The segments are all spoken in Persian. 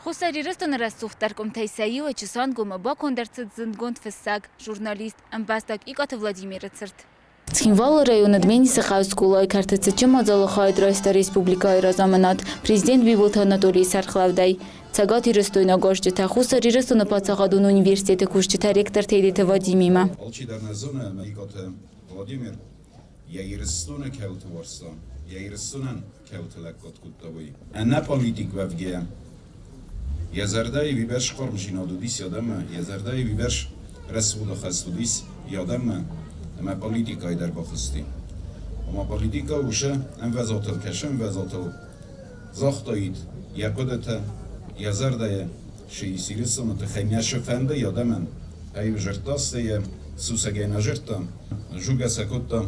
خسر Ирыстоны рассухтар комтайсаи و чесан гома ба кондерцит зиндгонд фессаг журналист амбастак Икъаты Владимиры цырт. Цхинвал районы Дменисы скъолайы кæрты цычы мазалы хайдрайста республикай разаманат президент бибулт Анатолий Сархлавдай. Цагат Ирыстоны гождыта хусар Ирыстоны пацагадун университеты кушчыта ректор Икъаты Владимиры. Икъаты Владимир я Ирыстоны кæрты варстан. Я Ирыстонан кæрты лаккот куттавой. Анна политик вавгея. Я зардай виберш кормжинадудис ядам. Я зардай виберш расула хастудис ядам. ما پلیتیکای در باخستی. اما پلیتیکا وشه ام وزاتل کشم وزاتل زاختایید یا قدرت یا زرده شیسی رسانت خیمیش فنده یادمن ای وجرتاسته یا سوسگه نجرتم جوگه سکوتم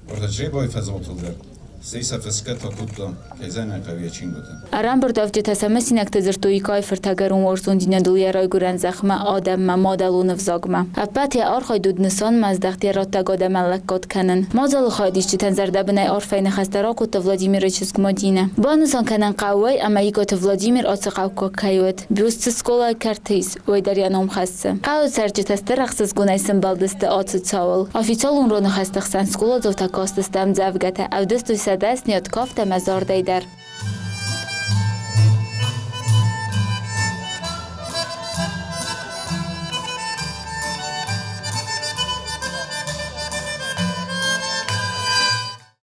ورده بای فزاتل در سیسا فسکت فکوتم که زنه قویه چین بودم. ارام بردافت تسمه سینک تزرتوی کای فرتگرون ورزون دینه دولی رای گرن زخمه آدم مادلون فزاگمه. ابتی آرخای دود نسان مزدختی رات تگاده ملکات کنن. مازال خایدیش چتن زرده بنای آرفین خستراک و تولادیمیر چسکما دینه. با نسان کنن قوی اما Икъаты Владимир آسقاو کایوت. بیوست скъолайы кæртیس وی دریانم خسته. قاود سرچت است رخص گونایسن بالدست آت ساول. آفیسالون رو نخستخسن скъолайы زوتا کاستستم زوجته. او دست سدست نیاد کافت مزار دیدر.